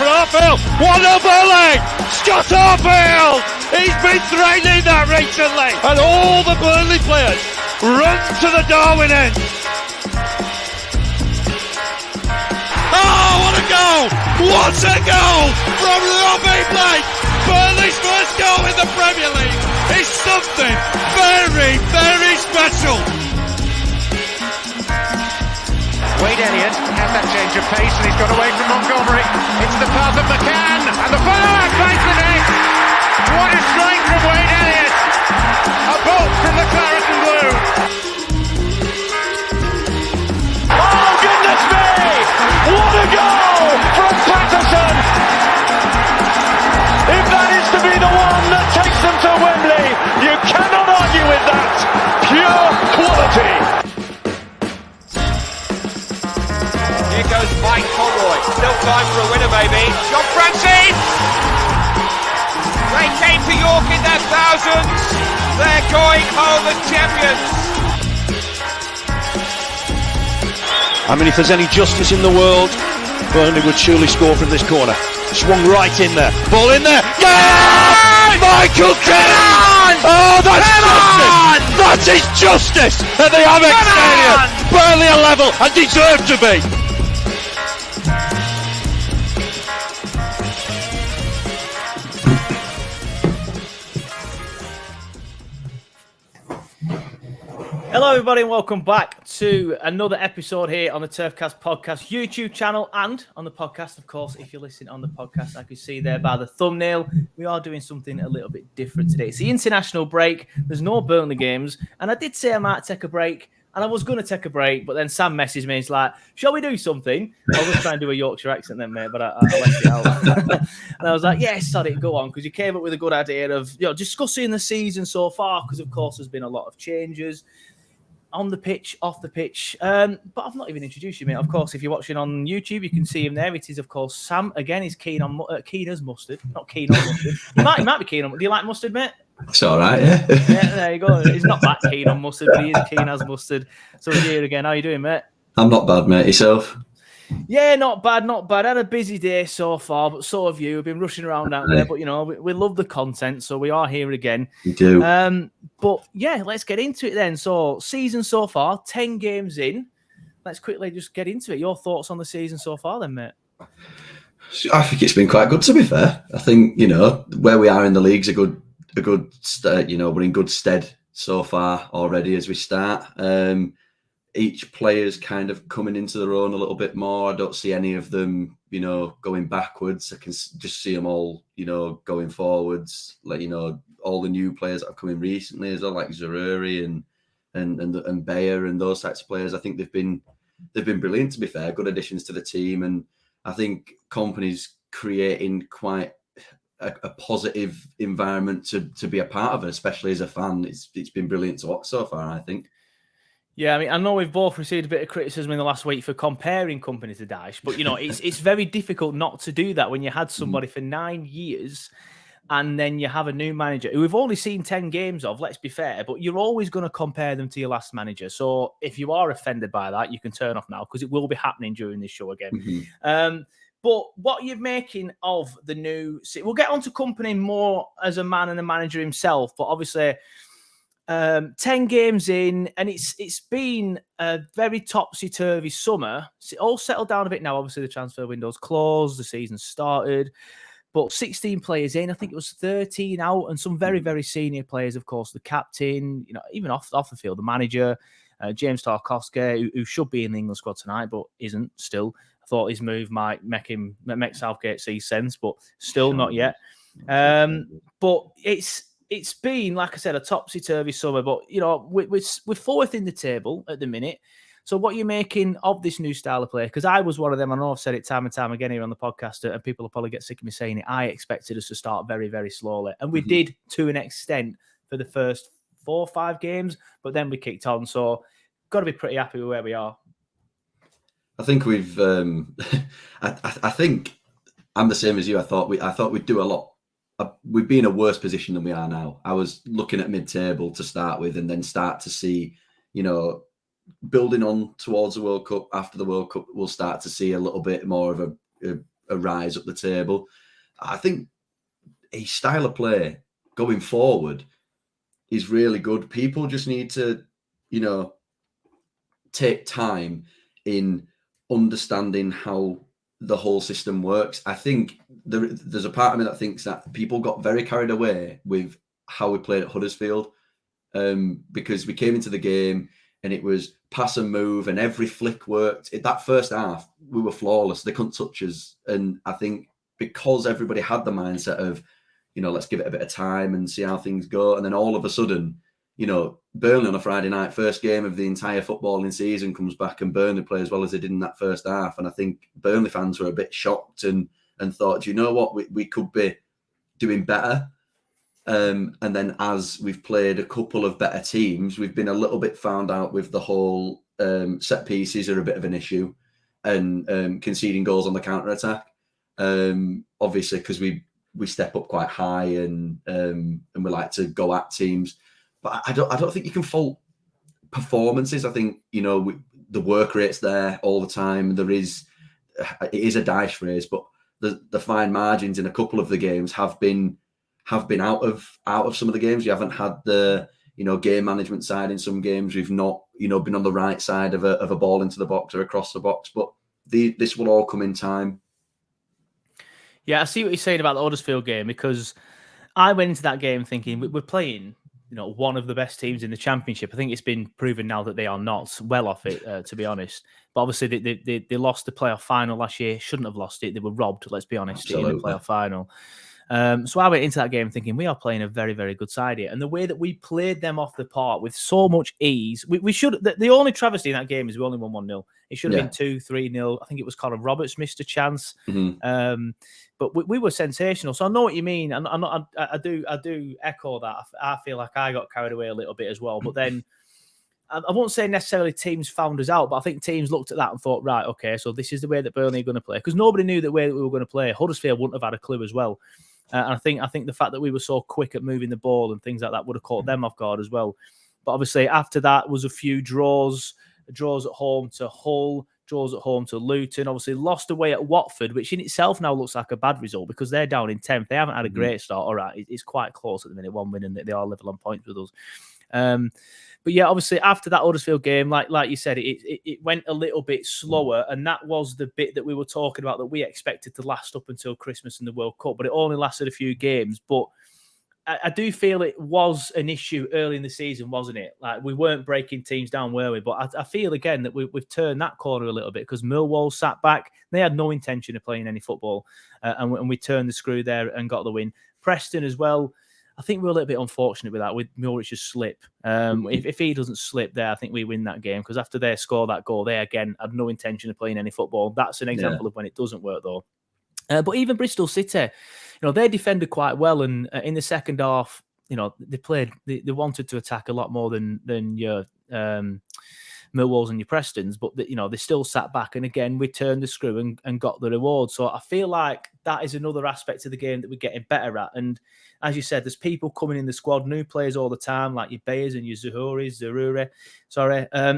for Harfield. 1-0 Burnley. Scott Harfield. He's been threatening that recently. And all the Burnley players run to the Darwin end. Oh, what a goal! What a goal from Robbie Blake! Burnley's first goal in the Premier League is something very, very special. Wade Elliott has that change of pace and he's got away from Montgomery. It's the path of McCann and the follow-up finds the net. What a strike from Wade Elliott! A bolt from the claret and blue. Oh goodness me! What a goal from Patterson! If that is to be the one that takes them to Wembley, you cannot argue with that. Pure quality. Here goes Mike Conroy. Still time for a winner, maybe. John Francis! They came to York in their thousands. They're going home as champions. I mean, if there's any justice in the world, Burnley would surely score from this corner. Swung right in there. Ball in there. Yeah! Michael Keane! Oh, that's justice! That is justice at the Amex Stadium. Burnley are level and deserve to be. Hello everybody and welcome back to another episode here on the Turfcast podcast YouTube channel and on the podcast, of course. If you're listening on the podcast, I can see there by the thumbnail, we are doing something a little bit different today. It's the international break. There's no Burnley games, and I did say I might take a break, and I was going to take a break, but then Sam messaged me. He's like, shall we do something? I was trying to do a Yorkshire accent then, mate, but I left it out. And I was like, yes, sorry, go on, because you came up with a good idea of discussing the season so far, because, of course, there's been a lot of changes. On the pitch, off the pitch. But I've not even introduced you, mate. Of course, if you're watching on YouTube, you can see him there. It is, of course, Sam. Again, he's keen as mustard. Not keen on mustard. He might be keen on. Do you like mustard, mate? It's all right, yeah. Yeah, there you go. He's not that keen on mustard, but he is keen as mustard. So he's here again. How you doing, mate? I'm not bad, mate. Yourself? Yeah, not bad, not bad. Had a busy day so far, but so have you. We've been rushing around out there, but we love the content, so we are here again. We do. But yeah, let's get into it then. So season so far, 10 games in. Let's quickly just get into it. Your thoughts on the season so far, then, mate? I think it's been quite good, to be fair. I think where we are in the league's a good we're in good stead so far already as we start. Each player's kind of coming into their own a little bit more. I don't see any of them, going backwards. I can just see them all, going forwards. Like, all the new players that have come in recently, as well, like Zeruri and Bayer and those types of players. I think they've been brilliant, to be fair. Good additions to the team, and I think Kompany's creating quite a positive environment to be a part of it, especially as a fan. It's been brilliant to watch so far, I think. Yeah, I mean, I know we've both received a bit of criticism in the last week for comparing Kompany to Daesh, but, it's very difficult not to do that when you had somebody for 9 years and then you have a new manager who we've only seen 10 games of, let's be fair, but you're always going to compare them to your last manager. So if you are offended by that, you can turn off now because it will be happening during this show again. Mm-hmm. But what you're making of the new... We'll get on to Kompany more as a man and a manager himself, but obviously... 10 games in, and it's been a very topsy-turvy summer. It's all settled down a bit now. Obviously, the transfer window's closed, the season started, but 16 players in. I think it was 13 out, and some very, very senior players, of course, the captain, even off the field, the manager, James Tarkowski, who should be in the England squad tonight, but isn't still. I thought his move might make Southgate see sense, but still not yet. But it's been, like I said, a topsy-turvy summer, but, we're fourth in the table at the minute. So what are you making of this new style of play? Because I was one of them, I know I've said it time and time again here on the podcast, and people will probably get sick of me saying it. I expected us to start very, very slowly. And we did to an extent for the first 4 or 5 games, but then we kicked on. So got to be pretty happy with where we are. I think we've... I think I'm the same as you. I thought we'd do a lot. We'd be in a worse position than we are now. I was looking at mid-table to start with, and then start to see, building on towards the World Cup. After the World Cup, we'll start to see a little bit more of a rise up the table. I think his style of play going forward is really good. People just need to, take time in understanding how the whole system works. I think there's a part of me that thinks that people got very carried away with how we played at Huddersfield, because we came into the game and it was pass and move and every flick worked. In that first half, we were flawless. They couldn't touch us. And I think because everybody had the mindset of, let's give it a bit of time and see how things go. And then all of a sudden, Burnley on a Friday night, first game of the entire footballing season, comes back and Burnley play as well as they did in that first half. And I think Burnley fans were a bit shocked and thought, you know what, we could be doing better. And then as we've played a couple of better teams, we've been a little bit found out with the whole set pieces are a bit of an issue and conceding goals on the counter-attack. Obviously, because we step up quite high and we like to go at teams. But I don't think you can fault performances. I think, the work rate's there all the time. It is a dice phrase, but the fine margins in a couple of the games have been out of some of the games. You haven't had the game management side in some games. We've not been on the right side of a ball into the box or across the box. But this will all come in time. Yeah, I see what you're saying about the Huddersfield game, because I went into that game thinking we're playing one of the best teams in the Championship. I think it's been proven now that they are not well off it, to be honest. But obviously, they lost the playoff final last year. Shouldn't have lost it. They were robbed, let's be honest, in the playoff final. So I went into that game thinking we are playing a very, very good side here. And the way that we played them off the park with so much ease, we should. The only travesty in that game is we only won 1-0. It should have been 2-3-0. I think it was Conor Roberts missed a chance. Mm-hmm. But we were sensational. So I know what you mean. And I do echo that. I feel like I got carried away a little bit as well. But then I won't say necessarily teams found us out, but I think teams looked at that and thought, right, okay, so this is the way that Burnley are going to play. Because nobody knew the way that we were going to play. Huddersfield wouldn't have had a clue as well. And I think the fact that we were so quick at moving the ball and things like that would have caught them off guard as well. But obviously after that was a few draws at home to Hull, draws at home to Luton, obviously lost away at Watford, which in itself now looks like a bad result because they're down in 10th. They haven't had a great start. All right, it's quite close at the minute, 1 win, and they are level on points with us. But yeah, obviously after that Huddersfield game, like you said, it went a little bit slower, and that was the bit that we were talking about that we expected to last up until Christmas and the World Cup, but it only lasted a few games. But I do feel it was an issue early in the season, wasn't it? Like we weren't breaking teams down, were we? But I feel again that we've turned that corner a little bit because Millwall sat back. They had no intention of playing any football, and we turned the screw there and got the win. Preston as well. I think we're a little bit unfortunate with that, with Murich's slip. If he doesn't slip there, I think we win that game because after they score that goal, they again had no intention of playing any football. That's an example of when it doesn't work, though. But even Bristol City, they defended quite well, and in the second half, they wanted to attack a lot more than your Millwalls and your Prestons, but they still sat back, and again we turned the screw and got the reward. So I feel like that is another aspect of the game that we're getting better at. And as you said, there's people coming in the squad, new players all the time, like your Bayers and your Zaruri,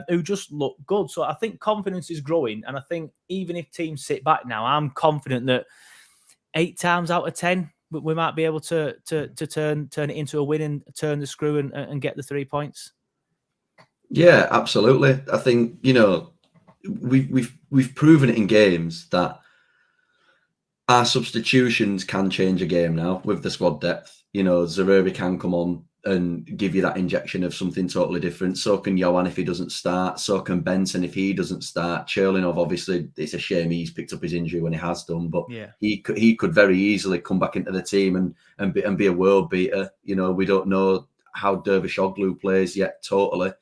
who just look good. So I think confidence is growing, and I think even if teams sit back now, I'm confident that 8 times out of 10 we might be able to turn it into a win and turn the screw and get the 3 points. Yeah, absolutely. I think we've proven it in games that our substitutions can change a game now with the squad depth. Zaruri can come on and give you that injection of something totally different. So can Yohan if he doesn't start. So can Benson if he doesn't start. Cherlinov, obviously, it's a shame he's picked up his injury when he has done, but he could very easily come back into the team and be a world beater. We don't know how Dervishoglu plays yet totally.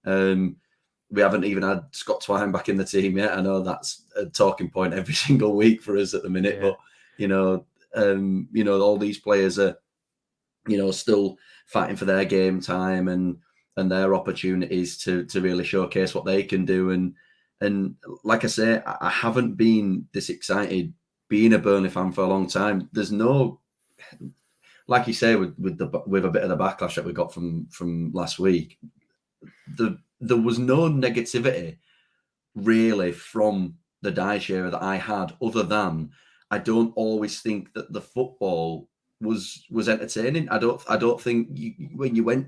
We haven't even had Scott Twine back in the team yet. I know that's a talking point every single week for us at the minute, but all these players are still fighting for their game time and their opportunities to really showcase what they can do. And like I say, I haven't been this excited being a Burnley fan for a long time. There's no, like you say, with a bit of the backlash that we got from last week. There was no negativity really from the Dyche era that I had, other than I don't always think that the football was entertaining. I don't think when you went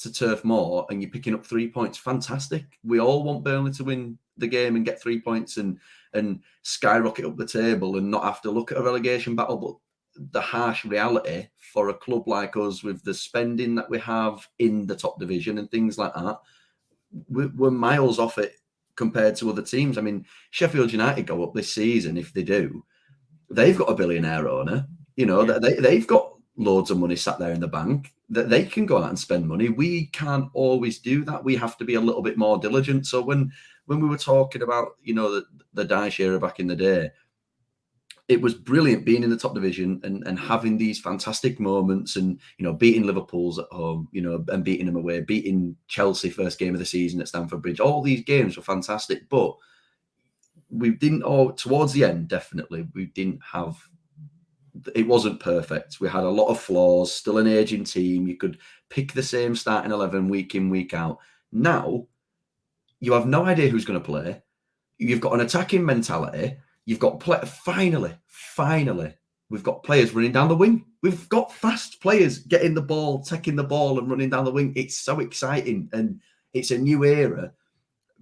to Turf Moor and you're picking up 3 points, fantastic. We all want Burnley to win the game and get 3 points and skyrocket up the table and not have to look at a relegation battle. But the harsh reality for a club like us, with the spending that we have in the top division and things like that, we're miles off it compared to other teams. I mean, Sheffield United go up this season. If they do, they've got a billionaire owner. They've got loads of money sat there in the bank that they can go out and spend money. We can't always do that. We have to be a little bit more diligent. So when we were talking about, the Dyche era back in the day, it was brilliant being in the top division and having these fantastic moments and, beating Liverpool's at home, and beating them away, beating Chelsea first game of the season at Stamford Bridge. All these games were fantastic, but we didn't, towards the end, definitely, we didn't have, it wasn't perfect. We had a lot of flaws, still an aging team. You could pick the same starting 11 week in, week out. Now, you have no idea who's going to play. You've got an attacking mentality. You've got finally, we've got players running down the wing. We've got fast players getting the ball, taking the ball and running down the wing. It's so exciting and it's a new era.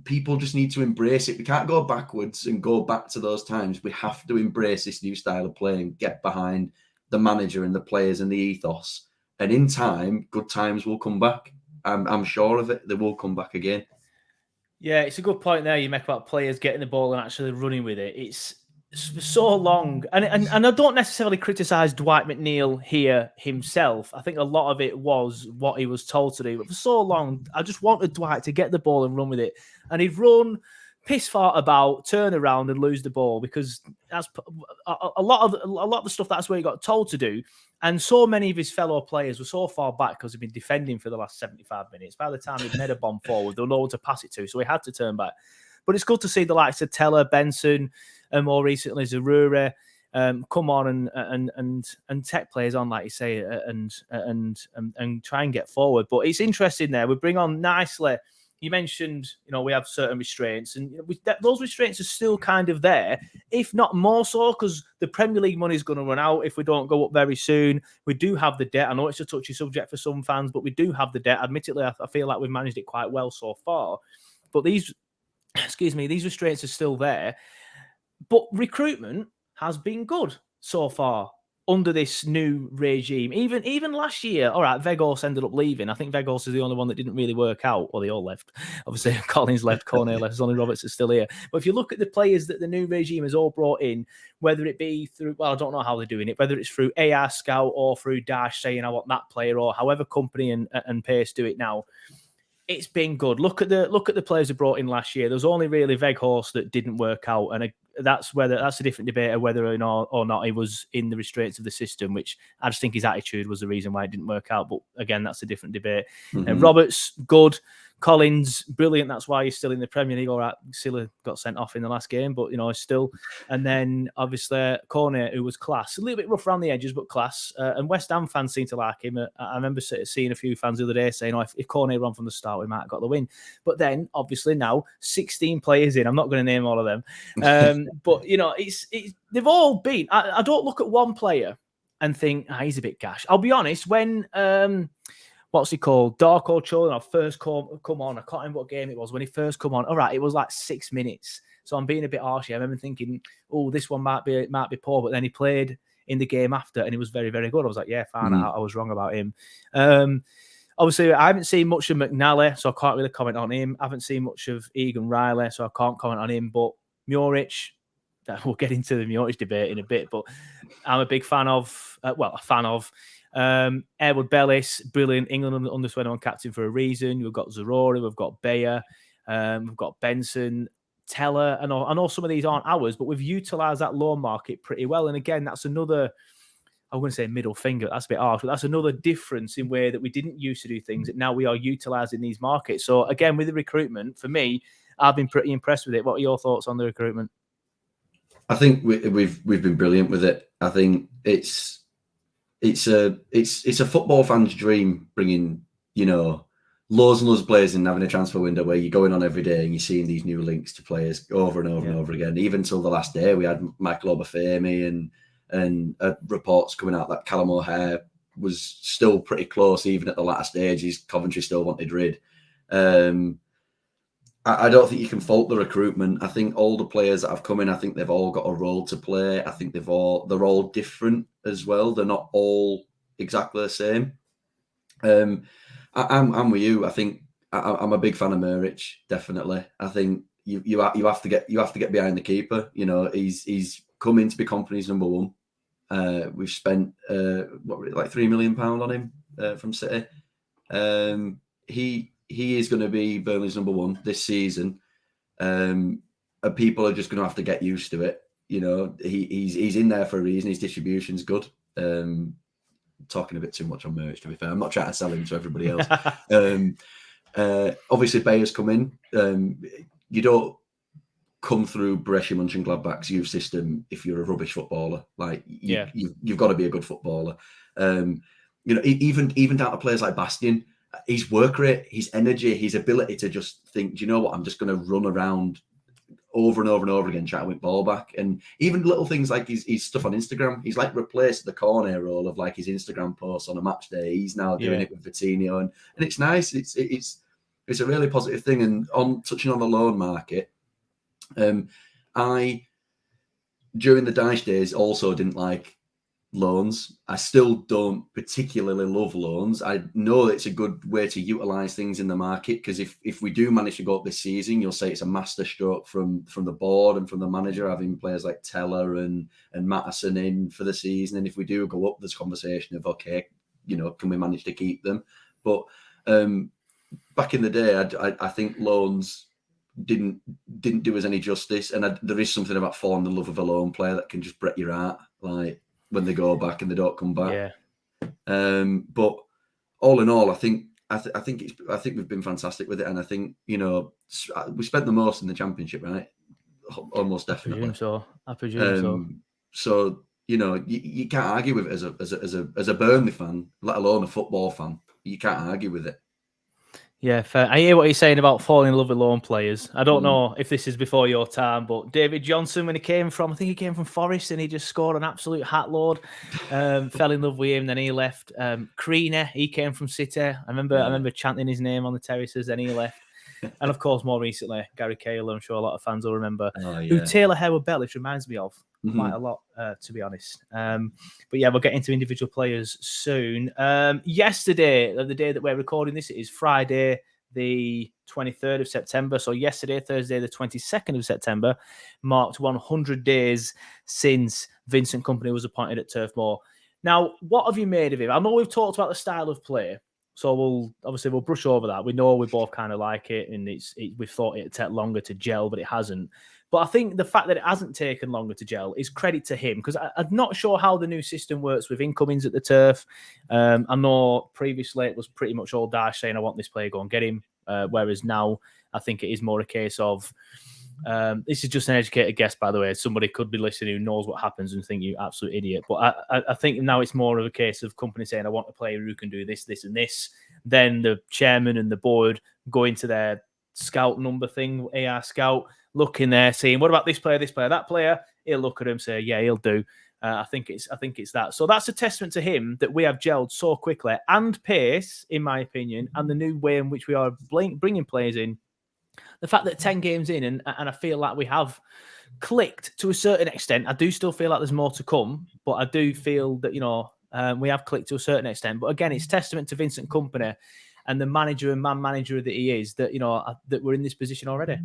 People just need to embrace it. We can't go backwards and go back to those times. We have to embrace this new style of play and get behind the manager and the players and the ethos. And in time, good times will come back. I'm sure of it. They will come back again. Yeah, it's a good point there you make about players getting the ball and actually running with it. It's so long. And I don't necessarily criticise Dwight McNeil here himself. I think a lot of it was what he was told to do. But for so long, I just wanted Dwight to get the ball and run with it. And he'd run, piss fart about, turn around and lose the ball, because that's a lot of the stuff that's what he got told to do. And so many of his fellow players were so far back because he'd been defending for the last 75 minutes. By the time he'd made a bomb forward, there was no one to pass it to, so he had to turn back. But it's good to see the likes of Teller, Benson, and more recently Zarura come on and tech players on, like you say, and try and get forward. But it's interesting there. We bring on nicely. You mentioned, we have certain restraints, and those restraints are still kind of there, if not more so, because the Premier League money is going to run out if we don't go up very soon. We do have the debt. I know it's a touchy subject for some fans, but we do have the debt. Admittedly, I feel like we've managed it quite well so far. But these restraints are still there. But recruitment has been good so far under this new regime. Even last year, all right, Vegos ended up leaving. I think Vegos is the only one that didn't really work out. Well, they all left. Obviously, Collins left, Cornet left, only Roberts is still here. But if you look at the players that the new regime has all brought in, whether it be through, well, I don't know how they're doing it, whether it's through AR Scout or through Dash saying I want that player, or however Kompany and Pace do it now, it's been good. Look at the players who brought in last year. There was only really Veghorst that didn't work out, and that's a different debate of whether or not he was in the restraints of the system, which I just think his attitude was the reason why it didn't work out. But again, that's a different debate. And Roberts, good. Collins, brilliant. That's why he's still in the Premier League. All right, Silla got sent off in the last game, but still. And then obviously Cornet, who was class, a little bit rough around the edges, but class. And West Ham fans seem to like him. I remember seeing a few fans the other day saying, if Cornet ran from the start, we might have got the win. But then obviously now 16 players in. I'm not going to name all of them, but it's they've all been. I don't look at one player and think he's a bit gash. I'll be honest, when what's he called? Darko Cholinov first come on. I can't remember what game it was when he first come on. All right, it was like 6 minutes. So I'm being a bit harsh here. I remember thinking, this one might be poor, but then he played in the game after and he was very, very good. I was like, yeah, fine. I was wrong about him. Obviously, I haven't seen much of McNally, so I can't really comment on him. I haven't seen much of Egan Riley, so I can't comment on him. But Muric, we'll get into the Muric debate in a bit, but I'm a big fan of, Harwood-Bellis, brilliant. England under 21 captain for a reason. We've got Zarora, we've got Bayer, we've got Benson, Teller. I know some of these aren't ours, but we've utilised that loan market pretty well. And again, that's another, I'm going to say middle finger, that's a bit harsh, but that's another difference in way that we didn't used to do things that now we are utilising these markets. So again, with the recruitment, for me, I've been pretty impressed with it. What are your thoughts on the recruitment? I think we've been brilliant with it. I think it's a football fan's dream bringing loads and loads of players in having a transfer window where you're going on every day and you're seeing these new links to players over and over and over again. Even till the last day, we had Michael Obafemi and reports coming out that Callum O'Hare was still pretty close, even at the latter stages. Coventry still wanted rid. I don't think you can fault the recruitment. I think all the players that have come in, I think they've all got a role to play. I think they're all different as well. They're not all exactly the same. I'm with you. I think I'm a big fan of Muric, definitely. I think you have to get behind the keeper. You know, he's come in to be Kompany's number one. We've spent like £3 million on him from City. He is going to be Burnley's number one this season, and people are just going to have to get used to it. You know, he's in there for a reason. His distribution's good. Talking a bit too much on Muric, to be fair. I'm not trying to sell him to everybody else. Obviously, Bayer's come in. You don't come through Borussia Mönchengladbach's youth system if you're a rubbish footballer. Like you've got to be a good footballer. You know, even down to players like Bastian, his work rate, his energy, his ability to just think, do you know what, I'm just going to run around over and over and over again trying to win ball back. And even little things like his stuff on Instagram, he's like replaced the corner role of like his Instagram posts on a match day. He's now doing it with Vitinho, and it's nice. It's a really positive thing. And on touching on the loan market, I during the Dyche days also didn't like loans. I still don't particularly love loans. I know it's a good way to utilize things in the market, because if we do manage to go up this season, you'll say it's a masterstroke from the board and from the manager, having players like Teller and Matteson in for the season. And if we do go up, there's conversation of, okay, you know, can we manage to keep them? But back in the day, I think loans didn't do us any justice, and there is something about falling in love with a loan player that can just break your heart, like when they go back and they don't come back. But all in all, I think we've been fantastic with it, and I think, you know, we spent the most in the Championship, right? Almost definitely. I presume so. So, you know, you can't argue with it as a Burnley fan, let alone a football fan. You can't argue with it. Yeah, fair. I hear what you're saying about falling in love with loan players. I don't know if this is before your time, but David Johnson, when I think he came from Forest, and he just scored an absolute hat load. Fell in love with him, then he left. Creaner, he came from City. I remember chanting his name on the terraces, then he left. And of course, more recently, Gary Cahill, I'm sure a lot of fans will remember, who Taylor Harwood-Bellis reminds me of quite a lot, to be honest. But yeah, we'll get into individual players soon. Yesterday, the day that we're recording this, it is Friday, the 23rd of September. So yesterday, Thursday, the 22nd of September, marked 100 days since Vincent Kompany was appointed at Turf Moor. Now, what have you made of him? I know we've talked about the style of play, so we'll brush over that. We know we both kind of like it, and we thought it'd take longer to gel, but it hasn't. But I think the fact that it hasn't taken longer to gel is credit to him, because I'm not sure how the new system works with incomings at the Turf. I know previously it was pretty much all Dyche saying, I want this player, go and get him. Whereas now I think it is more a case of, this is just an educated guess, by the way. Somebody could be listening who knows what happens and think you absolute idiot. But I think now it's more of a case of Kompany saying, I want a player who can do this, this, and this. Then the chairman and the board go into their scout number thing, AR scout, look in there, saying, what about this player, that player? He'll look at him, say, yeah, he'll do. I think it's that. So that's a testament to him that we have gelled so quickly, and pace, in my opinion, and the new way in which we are bringing players in. The fact that 10 games in, and I feel like we have clicked to a certain extent. I do still feel like there's more to come, but I do feel that, you know, we have clicked to a certain extent. But again, it's testament to Vincent Kompany and the manager and man manager that he is, that, you know, that we're in this position already.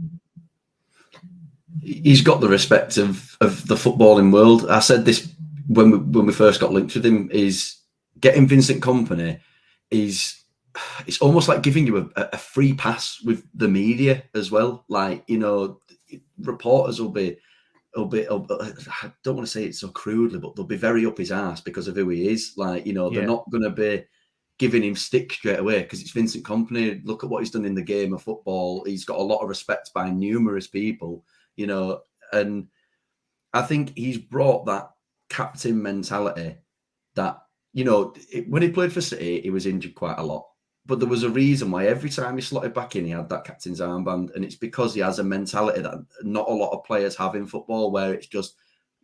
He's got the respect of the footballing world. I said this when we first got linked with him, is getting Vincent Kompany is, it's almost like giving you a free pass with the media as well. Like, you know, reporters will be, I don't want to say it so crudely, but they'll be very up his arse because of who he is. Like, you know, they're not going to be giving him stick straight away because it's Vincent Kompany. Look at what he's done in the game of football. He's got a lot of respect by numerous people, you know, and I think he's brought that captain mentality that, you know, when he played for City, he was injured quite a lot. But there was a reason why every time he slotted back in, he had that captain's armband. And it's because he has a mentality that not a lot of players have in football, where it's just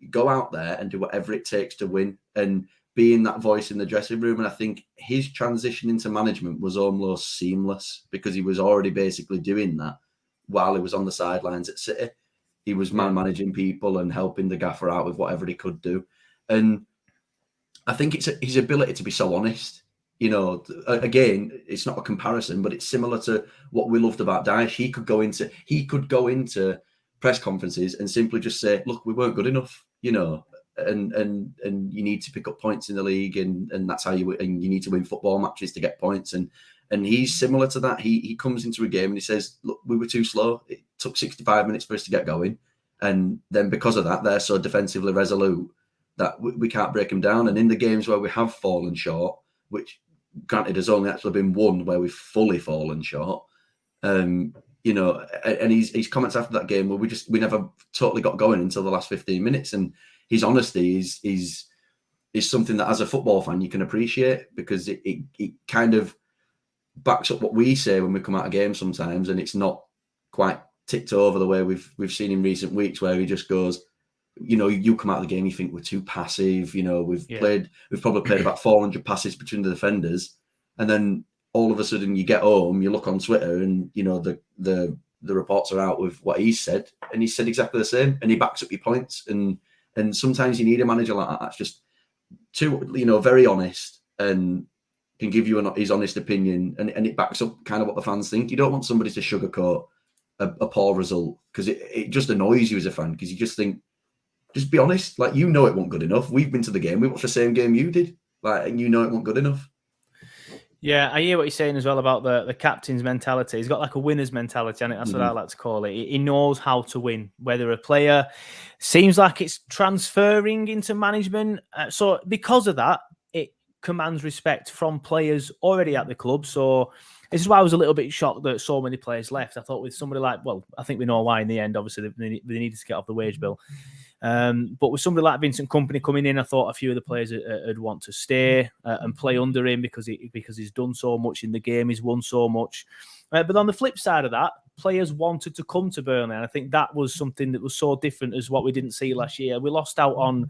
go out there and do whatever it takes to win and being that voice in the dressing room. And I think his transition into management was almost seamless because he was already basically doing that while he was on the sidelines at City. He was managing people and helping the gaffer out with whatever he could do. And I think it's his ability to be so honest. You know, again, it's not a comparison, but it's similar to what we loved about Dyche. He could go into press conferences and simply just say, "Look, we weren't good enough," you know, and you need to pick up points in the league, and that's how you need to win football matches to get points. And he's similar to that. He comes into a game and he says, "Look, we were too slow. It took 65 minutes for us to get going, and then because of that, they're so defensively resolute that we can't break them down." And in the games where we have fallen short, which granted has only actually been one where we've fully fallen short, you know, and his comments after that game where we never totally got going until the last 15 minutes. And his honesty is something that as a football fan you can appreciate, because it kind of backs up what we say when we come out of games sometimes, and it's not quite ticked over the way we've seen in recent weeks, where he just goes, you know, you come out of the game, you think we're too passive. You know, we've probably played about 400 passes between the defenders, and then all of a sudden you get home, you look on Twitter, and you know the reports are out with what he said, and he said exactly the same, and he backs up your points. And sometimes you need a manager like that. That's just too, you know, very honest and can give you his honest opinion, and it backs up kind of what the fans think. You don't want somebody to sugarcoat a poor result, because it just annoys you as a fan, because you just think, just be honest. Like, you know, it wasn't good enough. We've been to the game. We watched the same game you did. Like, and you know it wasn't good enough. Yeah, I hear what you're saying as well about the captain's mentality. He's got like a winner's mentality, and that's what I like to call it. He knows how to win. Whether a player seems like it's transferring into management, so because of that, it commands respect from players already at the club. So this is why I was a little bit shocked that so many players left. I thought with somebody like, well, I think we know why in the end. Obviously, they needed to get off the wage bill. But with somebody like Vincent Kompany coming in, I thought a few of the players would want to stay and play under him because he's done so much in the game, he's won so much. But on the flip side of that, players wanted to come to Burnley, and I think that was something that was so different as what we didn't see last year. We lost out on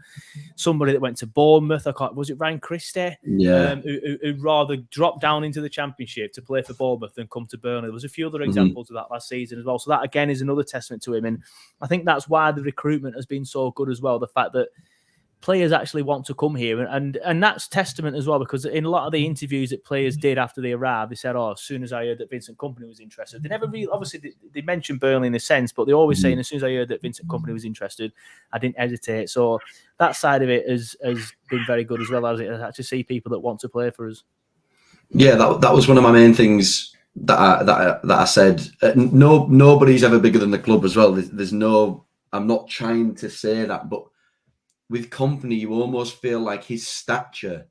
somebody that went to Bournemouth. Was it Ryan Christie? Yeah. Who rather dropped down into the Championship to play for Bournemouth than come to Burnley. There was a few other examples of that last season as well. So that again is another testament to him, and I think that's why the recruitment has been so good as well. The fact that players actually want to come here, and that's testament as well, because in a lot of the interviews that players did after they arrived, they said, "Oh, as soon as I heard that Vincent Kompany was interested," they never really, obviously they mentioned Burnley in a sense, but they always saying, "As soon as I heard that Vincent Kompany was interested, I didn't hesitate." So that side of it has been very good, as well as it actually see people that want to play for us. Yeah, that was one of my main things that I said. Nobody's ever bigger than the club as well. There's no. I'm not trying to say that, but with Kompany, you almost feel like his stature,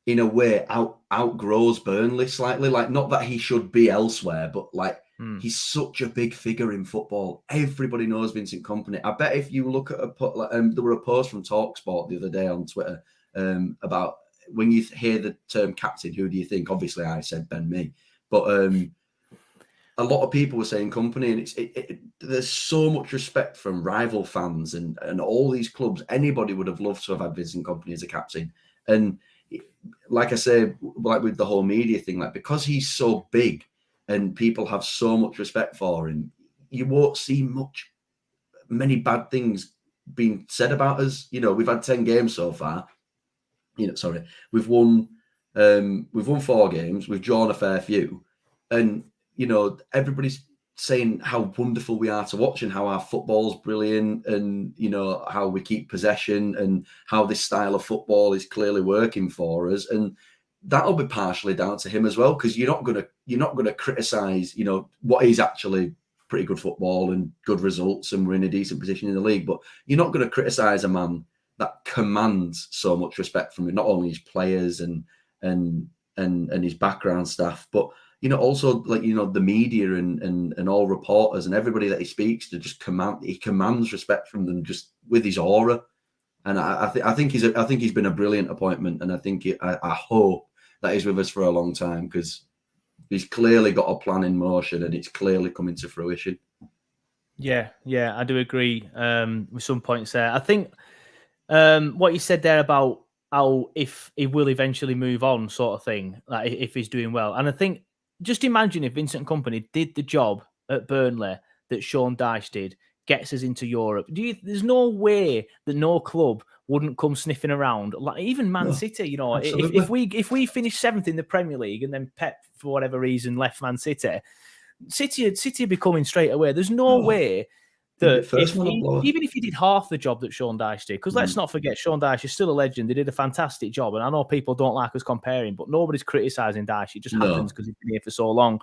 in a way, outgrows Burnley slightly. Like, not that he should be elsewhere, but like he's such a big figure in football. Everybody knows Vincent Kompany. I bet if you look at there were a post from TalkSport the other day on Twitter about when you hear the term captain, who do you think? Obviously, I said Ben Mee, but a lot of people were saying Kompany, and there's so much respect from rival fans and all these clubs. Anybody would have loved to have had Vincent Kompany as a captain. And like I say, like with the whole media thing, like because he's so big and people have so much respect for him, you won't see many bad things being said about us. You know, we've had 10 games so far. You know, sorry, we've won 4 games, we've drawn a fair few, and you know, everybody's saying how wonderful we are to watch and how our football's brilliant, and you know how we keep possession and how this style of football is clearly working for us, and that'll be partially down to him as well, because you're not gonna criticize, you know, what is actually pretty good football and good results, and we're in a decent position in the league, but you're not going to criticize a man that commands so much respect from not only his players and his background staff, but you know, also like, you know, the media and all reporters and everybody that he speaks to he commands respect from them just with his aura. And I think he's been a brilliant appointment, and I hope that he's with us for a long time, because He's clearly got a plan in motion, and it's clearly coming to fruition. Yeah, I do agree with some points there. I think what you said there about how if he will eventually move on, sort of thing, like if he's doing well. And I think just imagine if Vincent Kompany did the job at Burnley that Sean Dyche did, gets us into Europe. There's no way that no club wouldn't come sniffing around. Like even Man City, if we finish 7th in the Premier League and then Pep for whatever reason left Man City would be coming straight away. There's no way that even if he did half the job that Sean Dyche did, because let's not forget, Sean Dyche is still a legend. He did a fantastic job. And I know people don't like us comparing, but nobody's criticising Dyche. It just happens because he's been here for so long,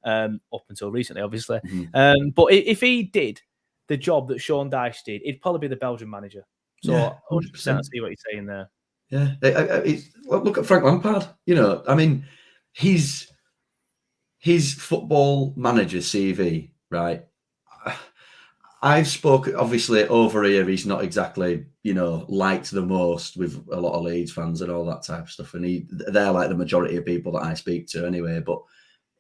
up until recently, obviously. But if he did the job that Sean Dyche did, he'd probably be the Belgian manager. So 100% I see what you're saying there. Yeah. Look at Frank Lampard. I mean, his football manager CV, right? I've spoken, obviously, over here, he's not exactly, liked the most with a lot of Leeds fans and all that type of stuff. And they're like the majority of people that I speak to anyway. But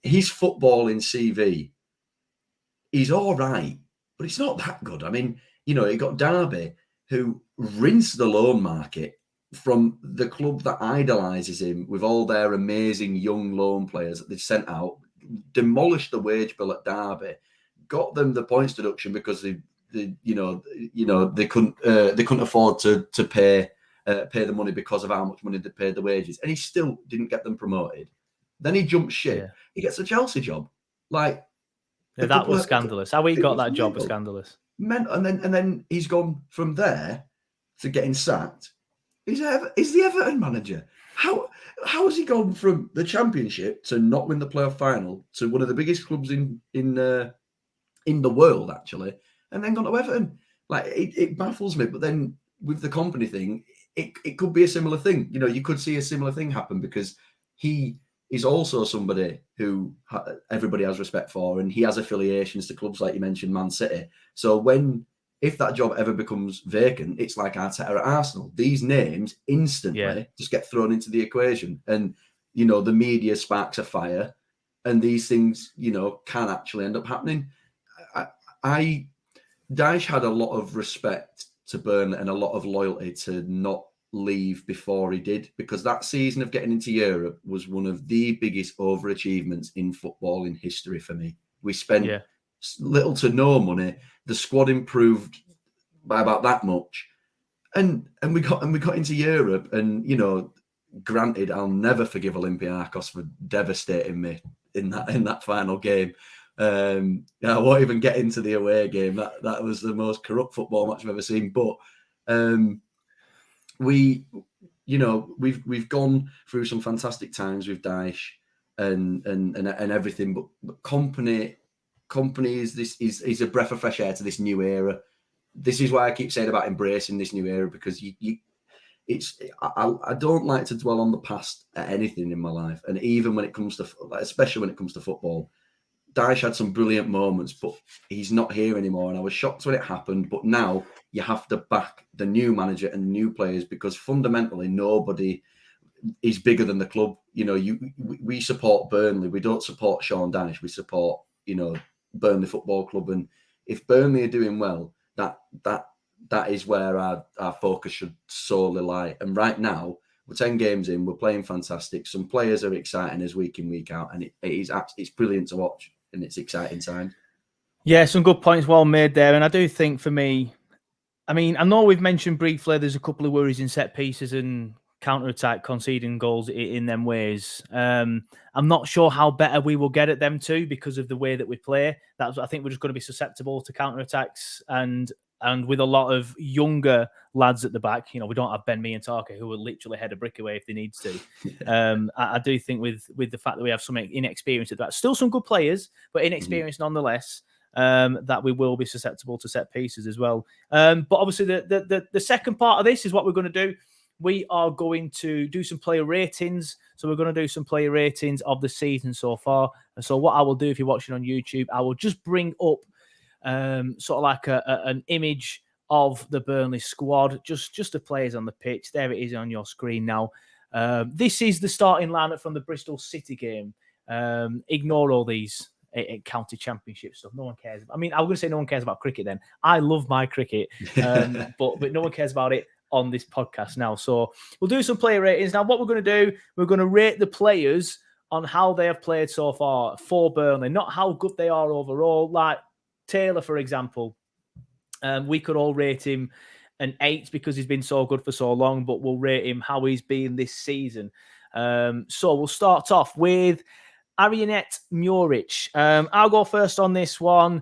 his footballing CV, he's all right, but it's not that good. I mean, he got Derby, who rinsed the loan market from the club that idolises him with all their amazing young loan players that they sent out, demolished the wage bill at Derby, got them the points deduction because they couldn't afford to pay the money because of how much money they paid the wages, and he still didn't get them promoted. Then he jumped ship. Yeah. He gets a Chelsea job. That was scandalous. How he got that job was scandalous. And then he's gone from there to getting sacked. He's the Everton manager. How has he gone from the Championship to not win the playoff final to one of the biggest clubs in the world, actually, and then gone to Everton? It baffles me. But then with the Kompany thing, it could be a similar thing. You could see a similar thing happen because he is also somebody who everybody has respect for, and he has affiliations to clubs like you mentioned, Man City. So if that job ever becomes vacant, it's like Arteta at Arsenal. These names instantly just get thrown into the equation, and the media sparks a fire, and these things can actually end up happening. Dyche had a lot of respect to Burnley and a lot of loyalty to not leave before he did, because that season of getting into Europe was one of the biggest overachievements in football in history for me. We spent little to no money. The squad improved by about that much, and we got into Europe. And granted, I'll never forgive Olympiacos for devastating me in that final game. I won't even get into the away game. That was the most corrupt football match I've ever seen. But we've gone through some fantastic times with Dyche and everything. But Kompany is a breath of fresh air to this new era. This is why I keep saying about embracing this new era, because I don't like to dwell on the past at anything in my life, and even when it comes to, especially when it comes to football. Dyche had some brilliant moments, but he's not here anymore, and I was shocked when it happened. But now you have to back the new manager and the new players, because fundamentally nobody is bigger than the club. We support Burnley. We don't support Sean Dyche. We support Burnley Football Club, and if Burnley are doing well, that is where our focus should solely lie. And right now, we're 10 games in, we're playing fantastic. Some players are exciting us week in, week out, and it's brilliant to watch, and it's exciting time. Yeah, some good points well made there. And I do think for me, I mean, I know we've mentioned briefly there's a couple of worries in set pieces and counter-attack, conceding goals in them ways. I'm not sure how better we will get at them too, because of the way that we play. I think we're just going to be susceptible to counter-attacks, and with a lot of younger lads at the back. We don't have Ben Mee and Tarka, who will literally head a brick away if they need to. I do think with the fact that we have some inexperience at that, still some good players, but inexperienced nonetheless, that we will be susceptible to set pieces as well. But obviously the second part of this is what we're going to do. We are going to do some player ratings. So we're going to do some player ratings of the season so far. And so what I will do, if you're watching on YouTube, I will just bring up sort of like an image of the Burnley squad, just the players on the pitch. There it is on your screen now. This is the starting lineup from the Bristol City game. Ignore all these county championship stuff. No one cares. I mean, I'm going to say no one cares about cricket then. I love my cricket, but no one cares about it on this podcast now. So we'll do some player ratings. Now, what we're going to do, we're going to rate the players on how they have played so far for Burnley, not how good they are overall. Like Taylor, for example, we could all rate him an 8 because he's been so good for so long, but we'll rate him how he's been this season. So we'll start off with Arianet Muric. I'll go first on this one.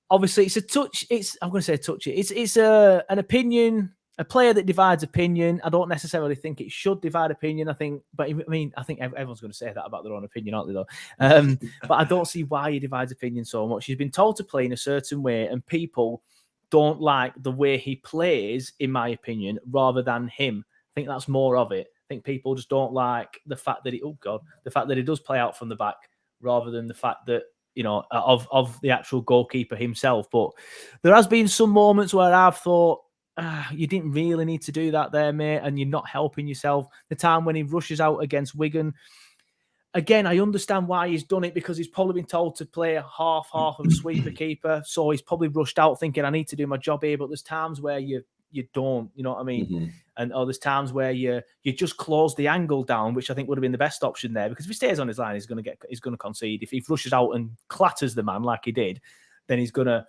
Obviously, it's a touch. I'm going to say touchy. It's an opinion, a player that divides opinion. I don't necessarily think it should divide opinion. I think everyone's going to say that about their own opinion, aren't they? Though, but I don't see why he divides opinion so much. He's been told to play in a certain way, and people don't like the way he plays, in my opinion, rather than him. I think that's more of it. I think people just don't like the fact that he does play out from the back rather than the fact that, of the actual goalkeeper himself. But there has been some moments where I've thought, you didn't really need to do that there, mate, and you're not helping yourself. The time when he rushes out against Wigan, again, I understand why he's done it, because he's probably been told to play half of a sweeper keeper. So he's probably rushed out thinking, I need to do my job here. But there's times where you don't, you know what I mean? Mm-hmm. Or there's times where you just close the angle down, which I think would have been the best option there, because if he stays on his line, he's going to concede. If he rushes out and clatters the man like he did, then he's going to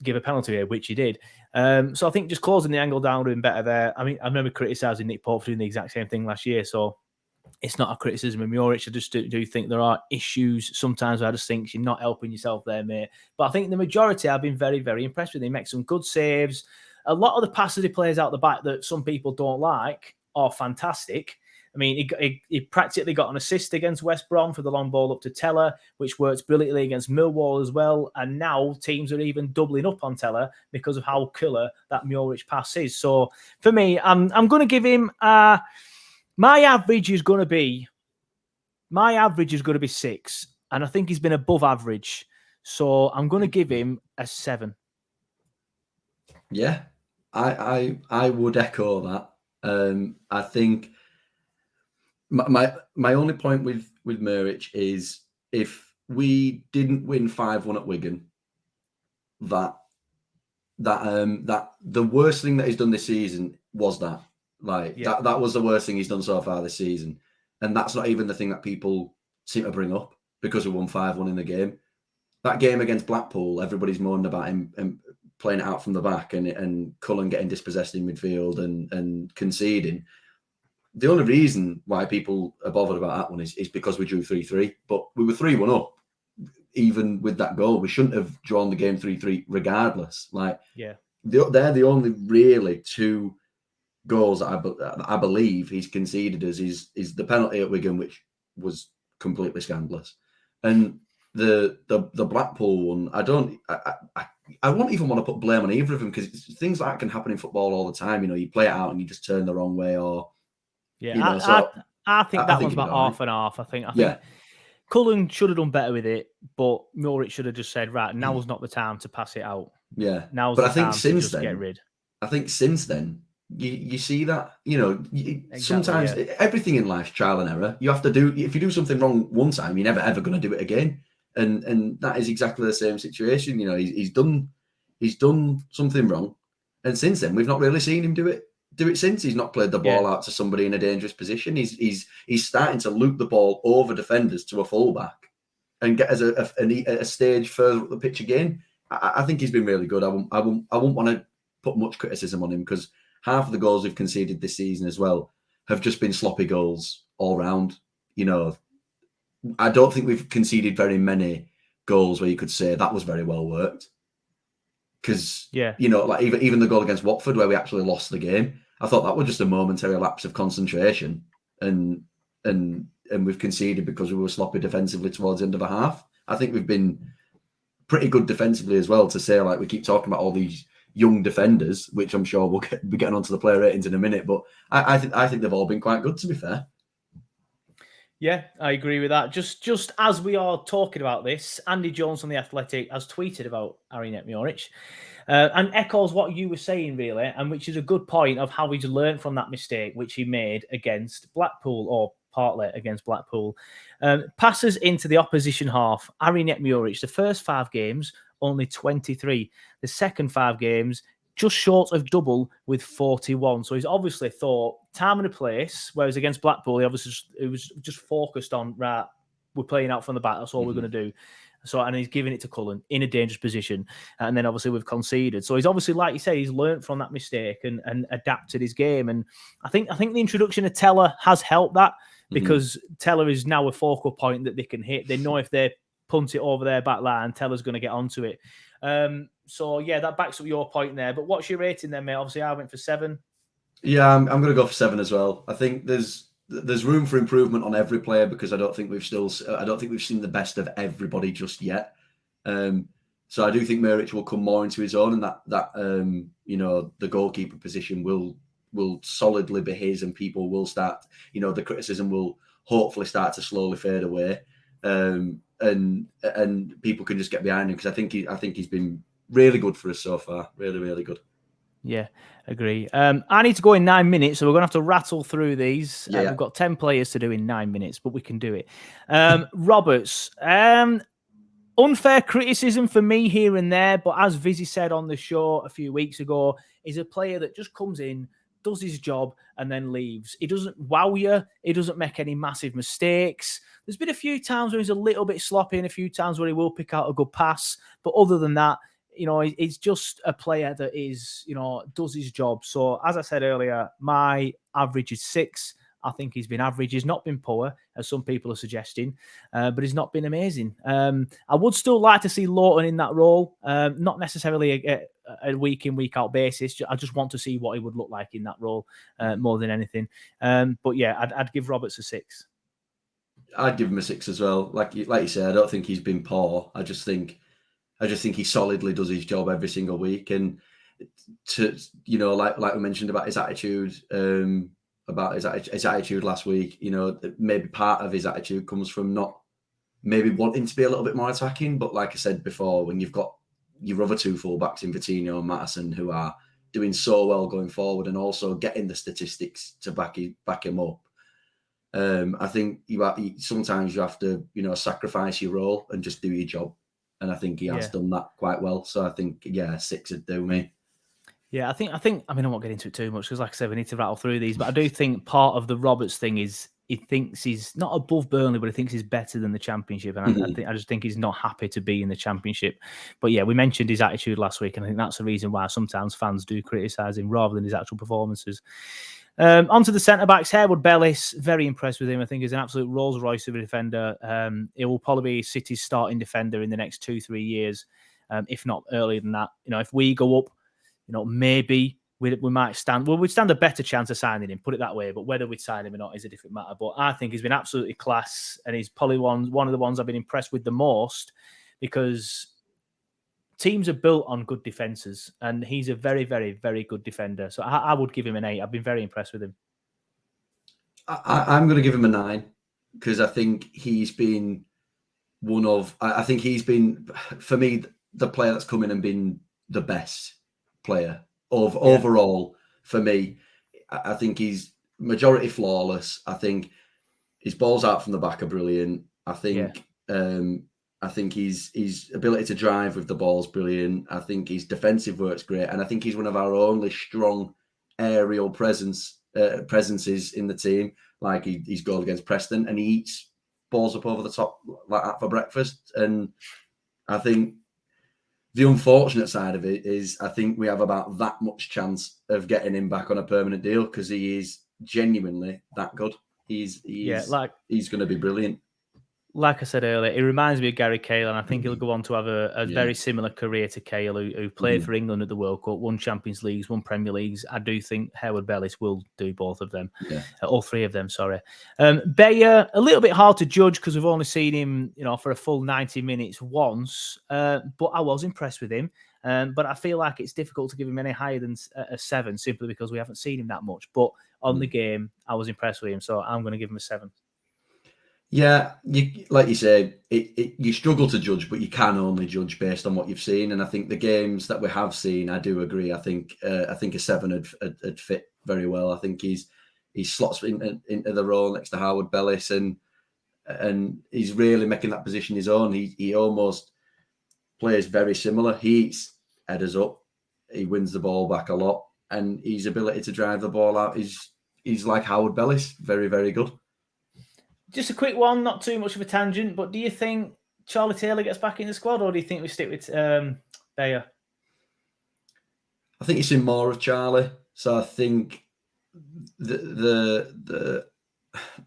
give a penalty here, which he did. So I think just closing the angle down would have been better there. I mean, I remember criticising Nick Pope for doing the exact same thing last year. So it's not a criticism of Muric. I just do think there are issues sometimes where I just think you're not helping yourself there, mate. But I think the majority I've been very, very impressed with. He makes some good saves. A lot of the passes he plays out the back that some people don't like are fantastic. I mean, he practically got an assist against West Brom for the long ball up to Teller, which works brilliantly against Millwall as well. And now teams are even doubling up on Teller because of how killer that Muric pass is. So for me, I'm going to give him my average is going to be 6, and I think he's been above average. So I'm going to give him a 7. Yeah, I would echo that. I think my only point with Muric is, if we didn't win 5-1 at Wigan, that the worst thing that he's done this season was that. That was the worst thing he's done so far this season. And that's not even the thing that people seem to bring up, because we won 5-1 in the game. That game against Blackpool, everybody's moaned about him playing it out from the back and Cullen getting dispossessed in midfield and conceding. The only reason why people are bothered about that one is because we drew 3-3. But we were 3-1 up, even with that goal. We shouldn't have drawn the game 3-3 regardless. They're the only really 2 goals that I believe he's conceded us is the penalty at Wigan, which was completely scandalous, and the Blackpool one. I won't even want to put blame on either of them, because things like that can happen in football all the time. You play it out and you just turn the wrong way, or I think that one's about half and half. I think Cullen should have done better with it, but Muric should have just said, right, now was not the time to pass it out. Yeah, now's the time to just get rid. I think since then, you see that, sometimes everything in life's trial and error. You have to do, if you do something wrong one time, you're never ever going to do it again. And that is exactly the same situation. He's done something wrong, and since then we've not really seen him do it since. He's not played the ball out to somebody in a dangerous position. He's starting to loop the ball over defenders to a fullback and get us a stage further up the pitch again. I think he's been really good. I won't want to put much criticism on him, because half of the goals we've conceded this season as well have just been sloppy goals all round. I don't think we've conceded very many goals where you could say that was very well worked. Because, even the goal against Watford, where we actually lost the game, I thought that was just a momentary lapse of concentration. And we've conceded because we were sloppy defensively towards the end of a half. I think we've been pretty good defensively as well, to say, we keep talking about all these young defenders, which I'm sure we'll be getting onto the player ratings in a minute, but I think they've all been quite good, to be fair. Yeah, I agree with that. Just as we are talking about this, Andy Jones on The Athletic has tweeted about Arianet Muric and echoes what you were saying, really, and which is a good point of how he's learned from that mistake which he made against Blackpool, or partly against Blackpool. Passes into the opposition half. Arinek Muric, the first 5 games, only 23. The second 5 games, just short of double with 41. So he's obviously thought time and a place, whereas against Blackpool, he was just focused on, right, we're playing out from the back, that's all we're going to do. So, and he's giving it to Cullen in a dangerous position. And then obviously we've conceded. So he's obviously, like you say, he's learned from that mistake and adapted his game. And I think the introduction of Teller has helped that, because Teller is now a focal point that they can hit. They know if they punt it over their back line, Teller's going to get onto it. So yeah, that backs up your point there. But what's your rating then, mate? Obviously, I went for 7. Yeah, I'm going to go for 7 as well. I think there's room for improvement on every player, because I don't think we've seen the best of everybody just yet. So I do think Muric will come more into his own, and that the goalkeeper position will solidly be his, and people will start, the criticism will hopefully start to slowly fade away, and people can just get behind him, because I think he's been really good for us so far, really, really good. Yeah, agree. I need to go in 9 minutes, so we're going to have to rattle through these. We've got 10 players to do in 9 minutes, but we can do it. Roberts, unfair criticism for me here and there, but as Vizzy said on the show a few weeks ago, is a player that just comes in, does his job, and then leaves. He doesn't wow you. He doesn't make any massive mistakes. There's been a few times where he's a little bit sloppy and a few times where he will pick out a good pass. But other than that, he's just a player that is, does his job. So as I said earlier, my average is 6. I think he's been average. He's not been poor, as some people are suggesting, but he's not been amazing. I would still like to see Lawton in that role, not necessarily a week in, week out basis. I just want to see what he would look like in that role more than anything. But yeah, I'd give Roberts a 6. I'd give him a 6 as well. Like you said, I don't think he's been poor. I just think he solidly does his job every single week. And like we mentioned about his attitude, about his attitude last week, maybe part of his attitude comes from not maybe wanting to be a little bit more attacking. But like I said before, when you've got your other 2 fullbacks in Vitinho and Maddison, who are doing so well going forward and also getting the statistics to back him up, I think sometimes you have to, sacrifice your role and just do your job. And I think he has done that quite well. So I think, 6 would do me. Yeah, I think. I mean, I won't get into it too much because, like I said, we need to rattle through these. But I do think part of the Roberts thing is he thinks he's not above Burnley, but he thinks he's better than the Championship. And I just think he's not happy to be in the Championship. But yeah, we mentioned his attitude last week, and I think that's the reason why sometimes fans do criticise him rather than his actual performances. Onto the centre-backs, Harwood-Bellis, very impressed with him. I think he's an absolute Rolls-Royce of a defender. He will probably be City's starting defender in the next 2-3 years, if not earlier than that. If we go up, maybe we might stand. Well, we'd stand a better chance of signing him, put it that way. But whether we'd sign him or not is a different matter. But I think he's been absolutely class, and he's probably one of the ones I've been impressed with the most, because teams are built on good defences, and he's a very, very, very good defender. So I would give him an 8. I've been very impressed with him. I'm going to give him a 9, because I think he's been I think he's been, for me, the player that's come in and been the best player overall for me. I think he's majority flawless. I think his balls out from the back are brilliant. I think his ability to drive with the ball is brilliant. I think his defensive work's great, and I think he's one of our only strong aerial presences in the team. Like he's goal against Preston, and he eats balls up over the top like that for breakfast. And I think the unfortunate side of it is I think we have about that much chance of getting him back on a permanent deal, because he is genuinely that good. He's going to be brilliant. Like I said earlier, it reminds me of Gary Cahill, and I think he'll go on to have a very similar career to Cahill, who played for England at the World Cup, won Champions Leagues, won Premier Leagues. I do think Harwood-Bellis will do both of them, all 3 of them. Sorry, Bayer, a little bit hard to judge because we've only seen him, for a full 90 minutes once. But I was impressed with him. But I feel like it's difficult to give him any higher than a 7 simply because we haven't seen him that much. But on the game, I was impressed with him, so I'm going to give him a 7. Yeah, like you say, you struggle to judge, but you can only judge based on what you've seen. And I think the games that we have seen, I do agree. I think a 7 would fit very well. I think he's he slots into the role next to Harwood-Bellis, and he's really making that position his own. He almost plays very similar. He eats headers up, he wins the ball back a lot, and his ability to drive the ball out he's like Harwood-Bellis, very, very good. Just a quick one, not too much of a tangent, but do you think Charlie Taylor gets back in the squad, or do you think we stick with Bayer? I think it's in more of Charlie, so I think the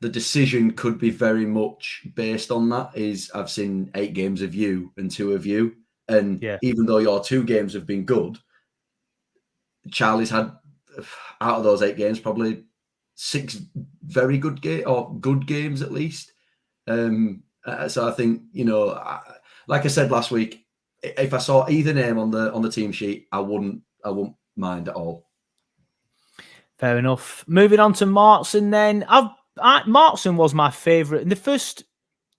decision could be very much based on that. I've seen 8 games of you and 2 of you, and even though your 2 games have been good, Charlie's had, out of those 8 games, probably 6 very good games at least. So I think, like I said last week, if I saw either name on the team sheet, I wouldn't mind at all. Fair enough. Moving on to Martson then. Martson was my favourite in the first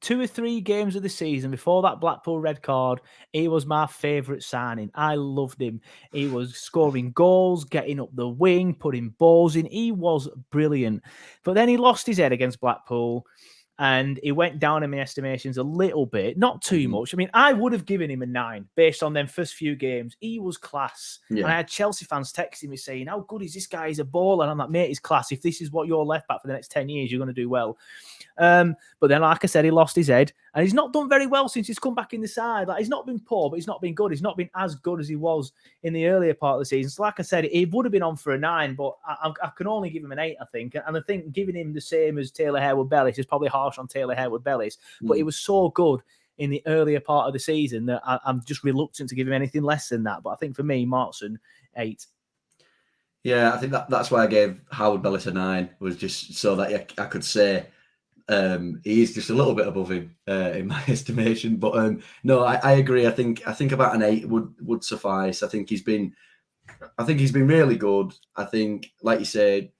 2 or 3 games of the season before that Blackpool red card. He was my favourite signing. I loved him. He was scoring goals, getting up the wing, putting balls in. He was brilliant. But then he lost his head against Blackpool, and he went down in my estimations a little bit, not too much. I mean, I would have given him a 9 based on them first few games. He was class. Yeah. And I had Chelsea fans texting me saying, how good is this guy? He's a baller. And I'm like, mate, he's class. If this is what you're left back for the next 10 years, you're going to do well. But then, like I said, he lost his head, and he's not done very well since he's come back in the side. Like, he's not been poor, but he's not been good. He's not been as good as he was in the earlier part of the season. So, like I said, he would have been on for a 9, but I can only give him an 8, I think. And I think giving him the same as Taylor Harwood-Bellis is probably harsh on Taylor Harwood-Bellis, but he was so good in the earlier part of the season that I'm just reluctant to give him anything less than that. But I think for me, Martson, 8. Yeah, I think that's why I gave Harwood-Bellis a 9, was just so that I could say he is just a little bit above him in my estimation. But no, I agree. I think about an 8 would suffice. I think he's been really good. I think, like you said,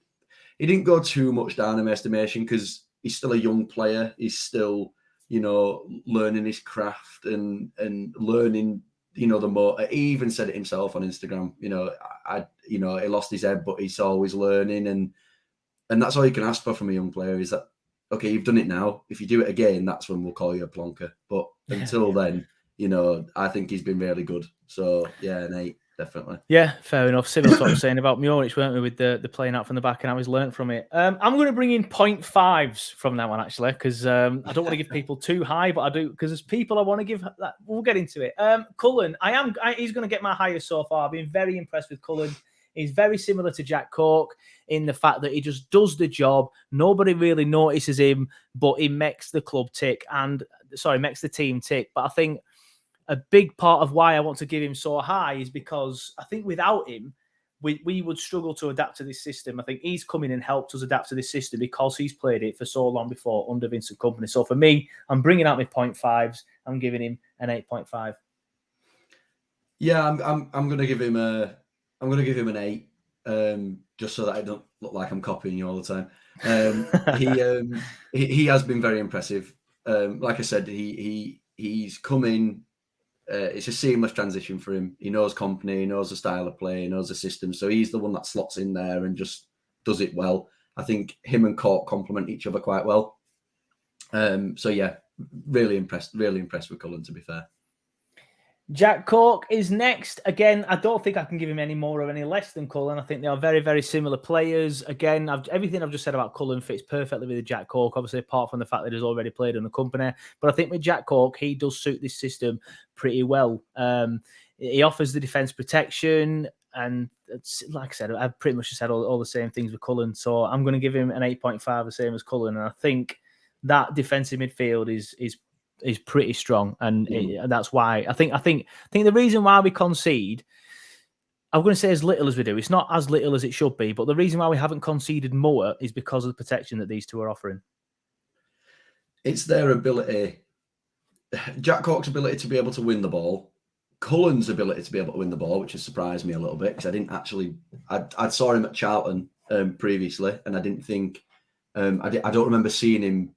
he didn't go too much down in my estimation because he's still a young player. He's still, learning his craft and learning, the more. He even said it himself on Instagram. He lost his head, but he's always learning, and that's all you can ask for from a young player is that, okay, you've done it now. If you do it again, that's when we'll call you a plonker. But until then, I think he's been really good. So yeah, an 8, definitely. Yeah, fair enough. Similar to what I was saying about Mjoric, weren't we, with the playing out from the back and how he's learned from it. I'm going to bring in 0.5s from that one, actually, because I don't want to give people too high, but I do, because there's people I want to give that. We'll get into it. Cullen, he's going to get my highest so far. I've been very impressed with Cullen. He's very similar to Jack Cork in the fact that he just does the job. Nobody really notices him, but he makes the club tick makes the team tick. But I think a big part of why I want to give him so high is because I think without him, we would struggle to adapt to this system. I think he's come in and helped us adapt to this system because he's played it for so long before under Vincent Kompany. So for me, I'm bringing out my 0.5s. I'm giving him an 8.5. Yeah, I'm going to give him an 8, just so that I don't look like I'm copying you all the time. He has been very impressive. Like I said, he's come in. It's a seamless transition for him. He knows Kompany, he knows the style of play, he knows the system. So he's the one that slots in there and just does it well. I think him and Cork complement each other quite well. So yeah, really impressed with Cullen, to be fair. Jack Cork is next. Again, I don't think I can give him any more or any less than Cullen. I think they are very, very similar players. Again, everything I've just said about Cullen fits perfectly with Jack Cork, obviously, apart from the fact that he's already played in the Kompany. But I think with Jack Cork, he does suit this system pretty well. He offers the defence protection, and like I said, I've pretty much said all the same things with Cullen. So I'm going to give him an 8.5, the same as Cullen. And I think that defensive midfield is pretty strong, and that's why I think the reason why we concede, I'm going to say as little as we do. It's not as little as it should be, but the reason why we haven't conceded more is because of the protection that these two are offering. It's their ability, Jack Cork's ability to be able to win the ball, Cullen's ability to be able to win the ball, which has surprised me a little bit because I didn't actually. I saw him at Charlton previously, and I didn't think I don't remember seeing him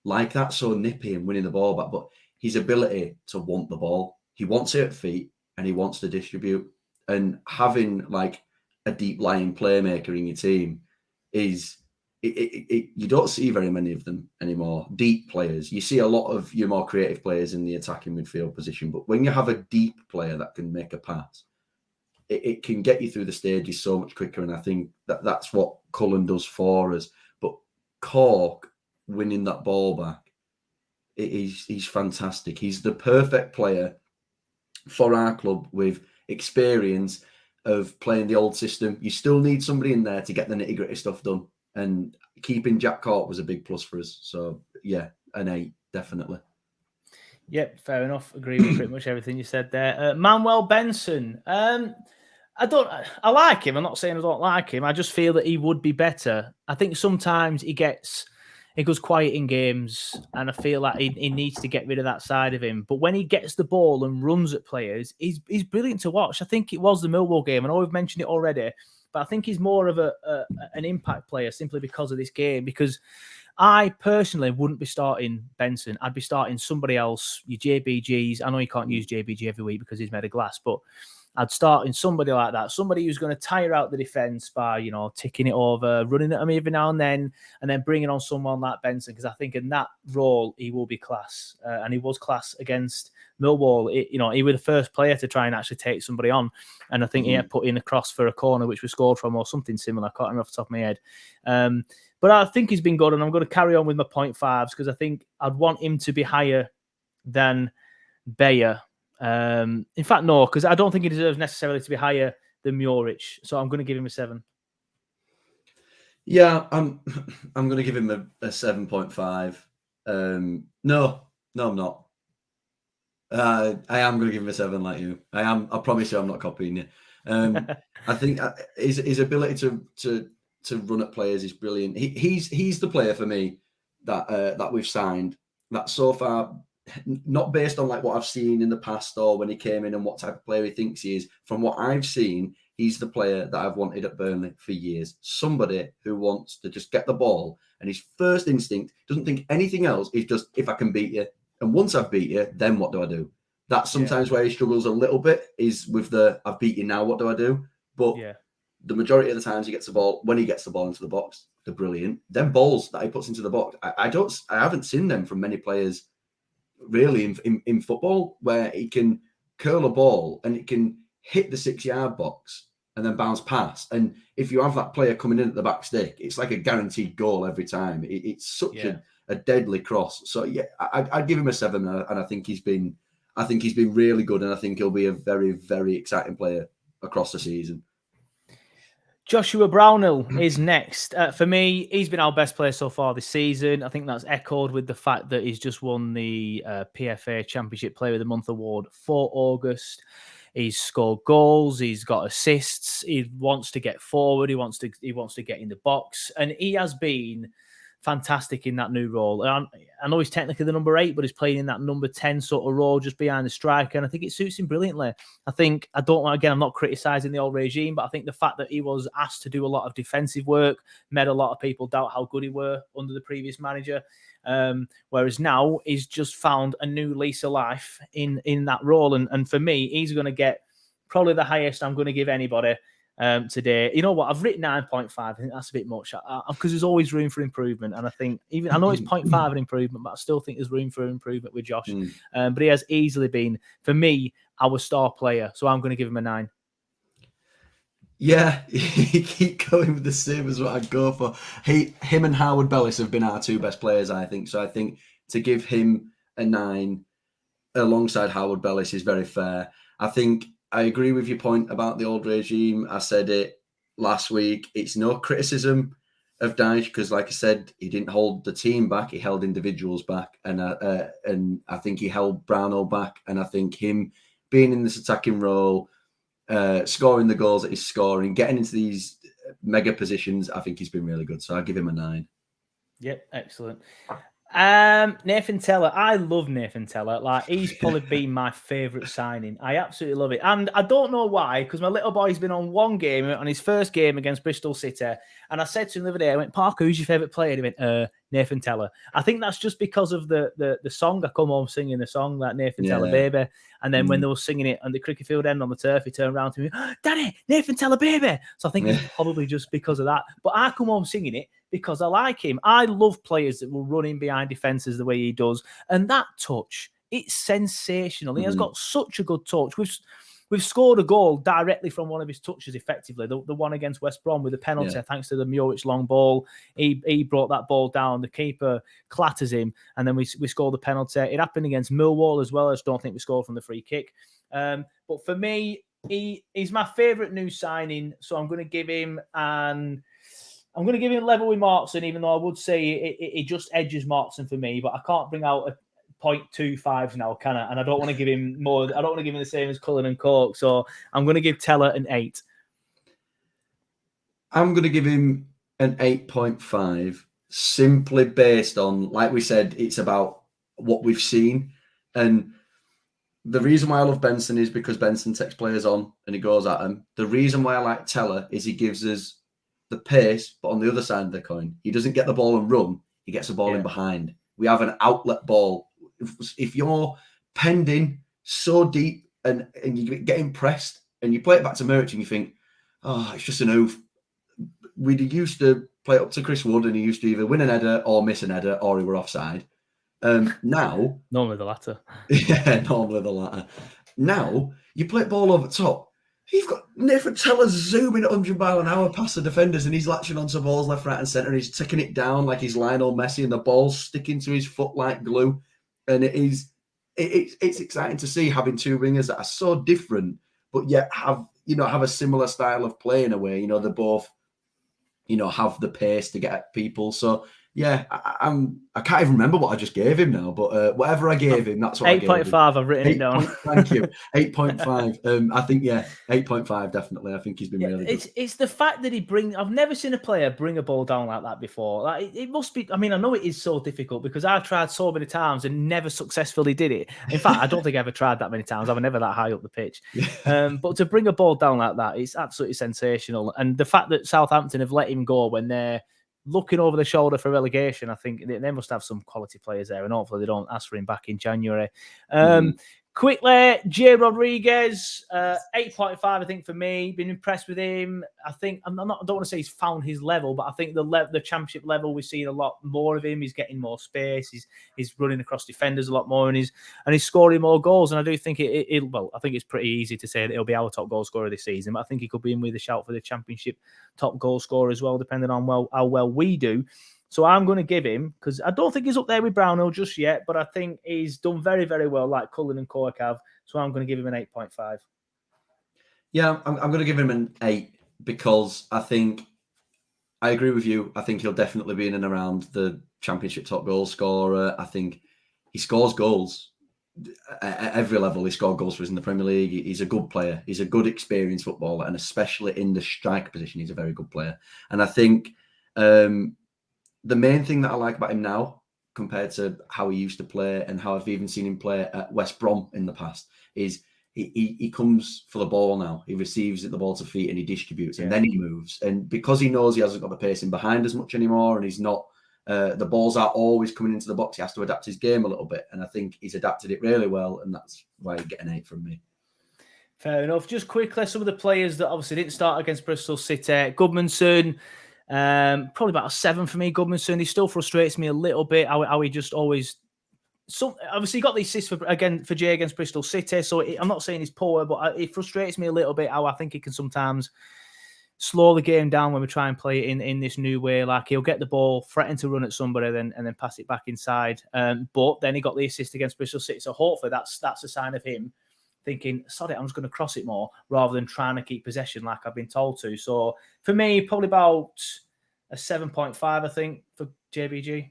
like that, so nippy and winning the ball back. But his ability to want the ball, he wants it at feet and he wants to distribute. And having like a deep lying playmaker in your team is you don't see very many of them anymore. Deep players. You see a lot of your more creative players in the attacking midfield position, but when you have a deep player that can make a pass, it can get you through the stages so much quicker. And I think that's what Cullen does for us. But Cork winning that ball back, he's fantastic. He's the perfect player for our club with experience of playing the old system. You still need somebody in there to get the nitty-gritty stuff done. And keeping Jack Cork was a big plus for us. So, yeah, an 8, definitely. Yep, fair enough. Agree with pretty much everything you said there. Manuel Benson. I like him. I'm not saying I don't like him. I just feel that he would be better. I think sometimes he goes quiet in games, and I feel like he needs to get rid of that side of him. But when he gets the ball and runs at players, he's brilliant to watch. I think it was the Millwall game. I know we've mentioned it already, but I think he's more of an impact player simply because of this game. Because I personally wouldn't be starting Benson. I'd be starting somebody else, your JBGs. I know you can't use JBG every week because he's made of glass, but I'd start in somebody like that, somebody who's going to tire out the defence by, ticking it over, running at him every now and then bringing on someone like Benson, because I think in that role he will be class, and he was class against Millwall. He was the first player to try and actually take somebody on, and I think he had put in a cross for a corner which was scored from, or something similar. I can't remember off the top of my head. But I think he's been good, and I'm going to carry on with my 0.5s because I think I'd want him to be higher than Bayer. In fact, no, because I don't think he deserves necessarily to be higher than Muric. So I'm going to give him a 7. Yeah, I'm going to give him a 7.5. No, I'm not. I am going to give him a 7 like you. I promise you I'm not copying you. I think his ability to run at players is brilliant. He's the player for me that we've signed that so far, not based on like what I've seen in the past or when he came in and what type of player he thinks he is. From what I've seen, he's the player that I've wanted at Burnley for years. Somebody who wants to just get the ball, and his first instinct doesn't think anything else. Is just, if I can beat you, and once I've beat you, then what do I do? That's sometimes where he struggles a little bit, is with the I've beat you, now what do I do? But the majority of the times he gets the ball, when he gets the ball into the box, they're brilliant. Them balls that he puts into the box, I haven't seen them from many players really in football, where he can curl a ball and it can hit the 6-yard box and then bounce past. And if you have that player coming in at the back stick, it's like a guaranteed goal every time. It's such a deadly cross. So yeah, I'd give him a 7, and I think he's been really good, and I think he'll be a very, very exciting player across the season. Joshua Brownhill is next. For me, he's been our best player so far this season. I think that's echoed with the fact that he's just won the PFA Championship Player of the Month award for August. He's scored goals. He's got assists. He wants to get forward. He wants to get in the box, and he has been fantastic in that new role. I know he's technically the number 8, but he's playing in that number 10 sort of role just behind the striker, and I think it suits him brilliantly. I'm not criticising the old regime, but I think the fact that he was asked to do a lot of defensive work made a lot of people doubt how good he were under the previous manager. Whereas now he's just found a new lease of life in that role, and for me, he's going to get probably the highest I'm going to give anybody today. You know what? I've written 9.5. I think that's a bit much because there's always room for improvement. And I think I know it's 0.5 an improvement, but I still think there's room for improvement with Josh. But he has easily been, for me, our star player. So I'm going to give him a 9. Yeah, you keep going with the same as what I'd go for. Him and Harwood-Bellis have been our 2 best players, I think. So I think to give him a 9 alongside Harwood-Bellis is very fair. I think I agree with your point about the old regime. I said it last week. It's no criticism of Dyche because, like I said, he didn't hold the team back. He held individuals back. And I think he held Brownhill back. And I think him being in this attacking role, scoring the goals that he's scoring, getting into these mega positions, I think he's been really good. So I'll give him a 9. Yep, excellent. Nathan Teller. I love Nathan Teller. Like, he's probably been my favourite signing. I absolutely love it. And I don't know why, because my little boy's been on one game, on his first game against Bristol City. And I said to him the other day, I went, Parker, who's your favourite player? And he went, Nathan Teller. I think that's just because of the song. I come home singing the song, that Nathan Teller Baby. And then when they were singing it on the cricket field end on the turf, he turned around to me, Daddy, Nathan Teller Baby. So I think it's probably just because of that. But I come home singing it because I like him. I love players that will run in behind defences the way he does. And that touch, it's sensational. He has got such a good touch. We've scored a goal directly from one of his touches effectively. The one against West Brom with the penalty, thanks to the Muric long ball. He brought that ball down. The keeper clatters him, and then we scored the penalty. It happened against Millwall as well. I just don't think we scored from the free kick. But for me, he's my favourite new signing. So I'm going to give him level with Markson, even though I would say it just edges Markson for me. But I can't bring out a 0.25s now, can I? And I don't want to give him more. I don't want to give him the same as Cullen and Cork. So I'm going to give Teller an 8. I'm going to give him an 8.5, simply based on, like we said, it's about what we've seen. And the reason why I love Benson is because Benson takes players on and he goes at them. The reason why I like Teller is he gives us the pace, but on the other side of the coin, he doesn't get the ball and run. He gets the ball in behind. We have an outlet ball. If you're penned in so deep and you get impressed and you play it back to Muric and you think, oh, it's just an oof. We used to play up to Chris Wood and he used to either win an header or miss an header or he were offside. Now... Normally the latter. Yeah, normally the latter. Now, you play the ball over top. You've got Nathan Teller zooming at 100 mile an hour past the defenders and he's latching onto balls left, right and centre and he's taking it down like he's Lionel Messi and the ball's sticking to his foot like glue. And it's exciting to see having two wingers that are so different, but yet have a similar style of play in a way. They both, have the pace to get at people. So yeah, I can't even remember what I just gave him now, but whatever I gave him, that's what 8. I gave him. 8.5, I've written it down. Thank you. 8.5. I think, 8.5, definitely. I think he's been really good. It's the fact that I've never seen a player bring a ball down like that before. Like it must be, I know it is so difficult because I've tried so many times and never successfully did it. In fact, I don't think I ever tried that many times. I was never that high up the pitch. But to bring a ball down like that, it's absolutely sensational. And the fact that Southampton have let him go when they're looking over the shoulder for relegation, I think they must have some quality players there, and hopefully they don't ask for him back in January. Quickly, Jay Rodriguez, 8.5, I think, for me. Been impressed with him. I think I don't want to say he's found his level, but I think the championship level, we've seen a lot more of him. He's getting more space. He's running across defenders a lot more, and he's scoring more goals. And I do think I think it's pretty easy to say that he'll be our top goal scorer this season, but I think he could be in with a shout for the championship top goal scorer as well, depending on how well we do. So I'm going to give him, because I don't think he's up there with Brownhill just yet, but I think he's done very, very well, like Cullen and Cork have. So I'm going to give him an 8.5. Yeah, I'm going to give him an 8 because I agree with you. I think he'll definitely be in and around the championship top goal scorer. I think he scores goals at every level. He scored goals for us in the Premier League. He's a good player. He's a good experienced footballer, and especially in the striker position, he's a very good player. And I think the main thing that I like about him now, compared to how he used to play and how I've even seen him play at West Brom in the past, is he comes for the ball now. He receives the ball to feet and he distributes, and then he moves. And because he knows he hasn't got the pace in behind as much anymore, and he's not, the balls are always coming into the box, he has to adapt his game a little bit. And I think he's adapted it really well, and that's why you get an 8 from me. Fair enough. Just quickly, some of the players that obviously didn't start against Bristol City. Goodmanson, probably about a 7 for me. Goodmanson, he still frustrates me a little bit. How he just always... obviously, he got the assist for Jay against Bristol City, so I'm not saying he's poor, but it frustrates me a little bit how I think he can sometimes slow the game down when we try and play it in this new way. Like, he'll get the ball, threaten to run at somebody, and then pass it back inside. But then he got the assist against Bristol City, so hopefully that's a sign of him thinking, sorry, I'm just going to cross it more, rather than trying to keep possession like I've been told to. So for me, probably about a 7.5, I think, for JBG.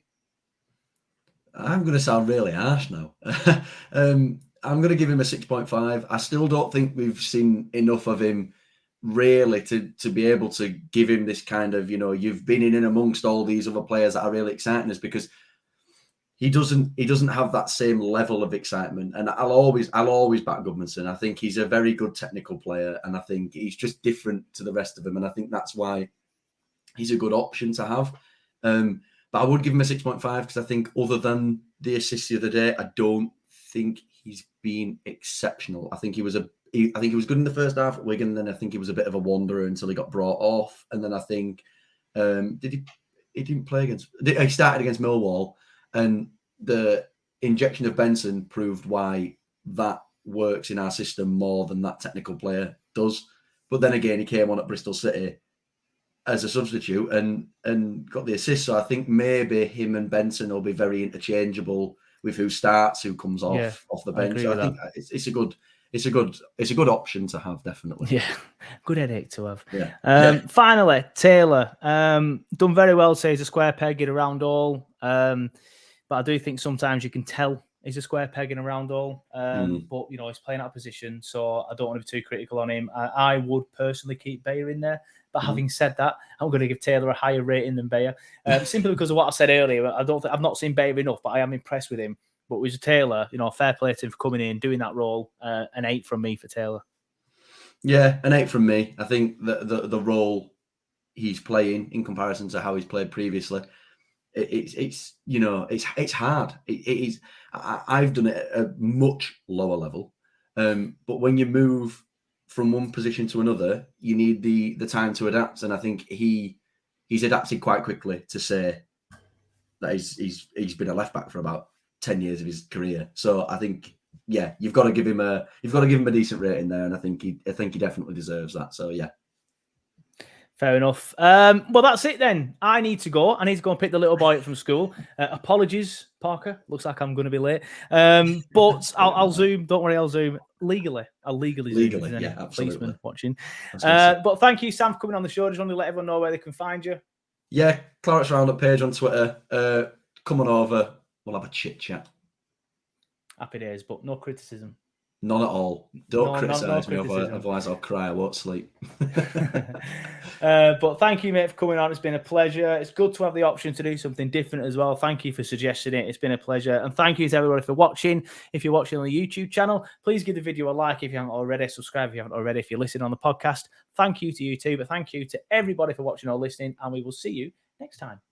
I'm going to sound really harsh now. I'm going to give him a 6.5. I still don't think we've seen enough of him really to be able to give him this kind of, you've been in amongst all these other players that are really exciting us, because he doesn't have that same level of excitement. And I'll always back Goodmanson. I think he's a very good technical player, and I think he's just different to the rest of them. And I think that's why he's a good option to have. But I would give him a 6.5 because I think, other than the assist the other day, I don't think he's been exceptional. I think he was good in the first half at Wigan, and then I think he was a bit of a wanderer until he got brought off. And then I think he didn't play against. He started against Millwall, and the injection of Benson proved why that works in our system more than that technical player does. But then again, he came on at Bristol City as a substitute and got the assist. So I think maybe him and Benson will be very interchangeable with who starts, who comes off the bench. So I think it's a good option to have, definitely. Yeah, good headache to have. Yeah. Finally, Taylor done very well. Say he's a square peg in a round hole, but I do think sometimes you can tell he's a square peg in a round hole. But you know, he's playing out of position, so I don't want to be too critical on him. I would personally keep Bayer in there. But having said that, I'm going to give Taylor a higher rating than Bayer, simply because of what I said earlier. I've not seen Bayer enough, but I am impressed with him. But with Taylor, you know, fair play to him for coming in, doing that role. An 8 from me for Taylor. Yeah, an 8 from me. I think the role he's playing in comparison to how he's played previously, it's hard. It is. I've done it at a much lower level, but when you move from one position to another, you need the time to adapt, and I think he's adapted quite quickly to say that he's been a left back for about 10 years of his career. So I think, yeah, you've got to give him a decent rating there, and I think he definitely deserves that. So yeah. Fair enough. Well, that's it then. I need to go. I need to go and pick the little boy up from school. Apologies, Parker. Looks like I'm going to be late. But I'll Zoom. Don't worry, I'll Zoom legally. I'll legally Zoom. Yeah, absolutely. Policeman watching. But thank you, Sam, for coming on the show. Just want to let everyone know where they can find you. Yeah, Clarets Roundup page on Twitter. Come on over. We'll have a chit chat. Happy days, but no criticism. None at all. Don't criticise me, otherwise I'll cry. I won't sleep. But thank you, mate, for coming on. It's been a pleasure. It's good to have the option to do something different as well. Thank you for suggesting it. It's been a pleasure. And thank you to everybody for watching. If you're watching on the YouTube channel, please give the video a like if you haven't already. Subscribe if you haven't already. If you're listening on the podcast, thank you to you too. But thank you to everybody for watching or listening. And we will see you next time.